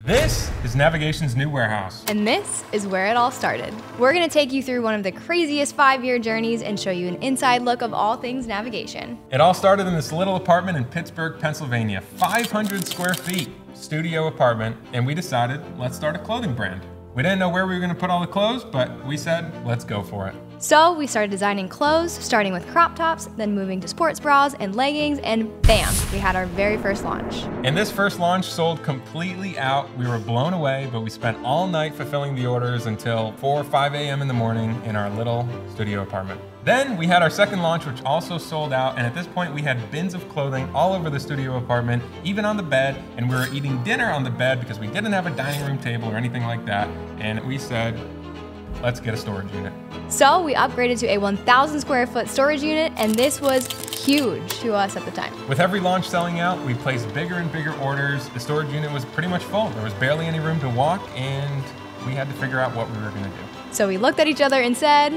This is Navigation's new warehouse. And this is where it all started. We're gonna take you through one of the craziest 5-year journeys and show you an inside look of all things navigation. It all started in this little apartment in Pittsburgh, Pennsylvania, 500 square feet, studio apartment, and we decided, let's start a clothing brand. We didn't know where we were gonna put all the clothes, but we said, let's go for it. So we started designing clothes, starting with crop tops, then moving to sports bras and leggings, and bam, we had our very first launch. And this first launch sold completely out. We were blown away, but we spent all night fulfilling the orders until 4 or 5 a.m. in the morning in our little studio apartment. Then we had our second launch, which also sold out, and at this point we had bins of clothing all over the studio apartment, even on the bed, and we were eating dinner on the bed because we didn't have a dining room table or anything like that, and we said, let's get a storage unit. So we upgraded to a 1,000 square foot storage unit, and this was huge to us at the time. With every launch selling out, we placed bigger and bigger orders. The storage unit was pretty much full. There was barely any room to walk, and we had to figure out what we were gonna do. So we looked at each other and said,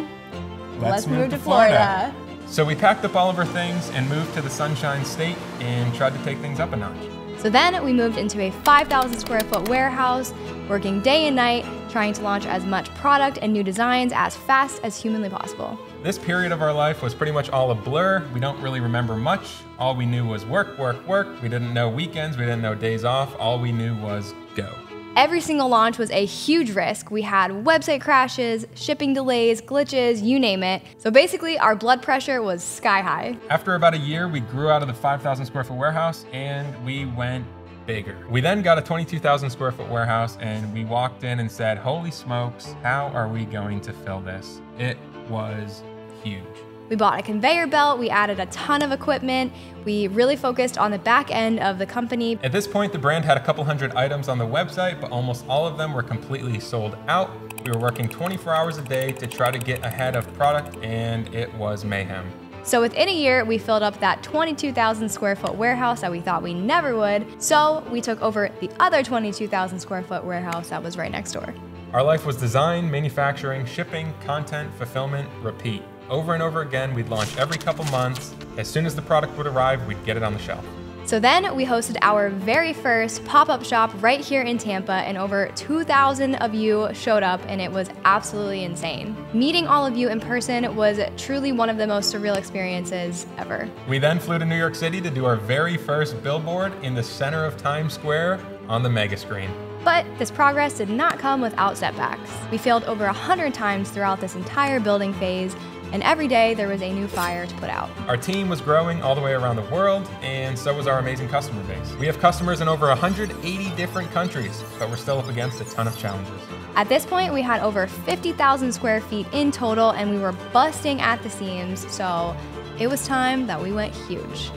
let's move to Florida. So we packed up all of our things and moved to the Sunshine State and tried to take things up a notch. So then we moved into a 5,000 square foot warehouse, working day and night, trying to launch as much product and new designs as fast as humanly possible. This period of our life was pretty much all a blur. We don't really remember much. All we knew was work, work, work. We didn't know weekends, we didn't know days off. All we knew was go. Every single launch was a huge risk. We had website crashes, shipping delays, glitches, you name it. So basically, our blood pressure was sky high. After about a year, we grew out of the 5,000 square foot warehouse and we went bigger. We then got a 22,000 square foot warehouse and we walked in and said, holy smokes, how are we going to fill this? It was huge. We bought a conveyor belt, we added a ton of equipment, we really focused on the back end of the company. At this point, the brand had a couple hundred items on the website, but almost all of them were completely sold out. We were working 24 hours a day to try to get ahead of product, and it was mayhem. So within a year, we filled up that 22,000 square foot warehouse that we thought we never would. So we took over the other 22,000 square foot warehouse that was right next door. Our life was design, manufacturing, shipping, content, fulfillment, repeat. Over and over again, we'd launch every couple months. As soon as the product would arrive, we'd get it on the shelf. So then we hosted our very first pop-up shop right here in Tampa, and over 2,000 of you showed up, and it was absolutely insane. Meeting all of you in person was truly one of the most surreal experiences ever. We then flew to New York City to do our very first billboard in the center of Times Square on the mega screen. But this progress did not come without setbacks. We failed over 100 times throughout this entire building phase, and every day there was a new fire to put out. Our team was growing all the way around the world, and so was our amazing customer base. We have customers in over 180 different countries, but we're still up against a ton of challenges. At this point, we had over 50,000 square feet in total, and we were busting at the seams, so it was time that we went huge.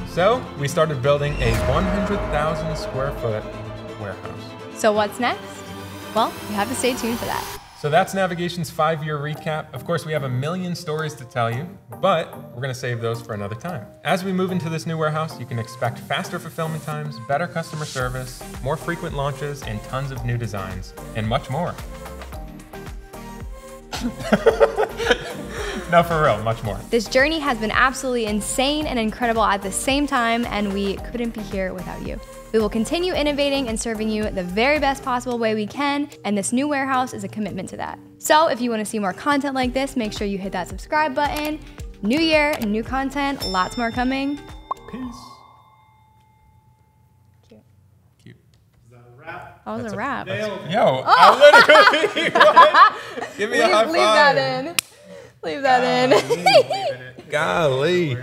So we started building a 100,000 square foot warehouse. So what's next? Well, you have to stay tuned for that. So that's Navigation's 5-year recap. Of course, we have a million stories to tell you, but we're gonna save those for another time. As we move into this new warehouse, you can expect faster fulfillment times, better customer service, more frequent launches, and tons of new designs, and much more. No, for real, much more. This journey has been absolutely insane and incredible at the same time, and we couldn't be here without you. We will continue innovating and serving you the very best possible way we can, and this new warehouse is a commitment to that. So if you want to see more content like this, make sure you hit that subscribe button. New year, new content, lots more coming. Peace. Cute. Cute. Is that a wrap? That was a wrap. Yo, I literally, what? Give me a high five. Leave that in. Leave that in. Golly.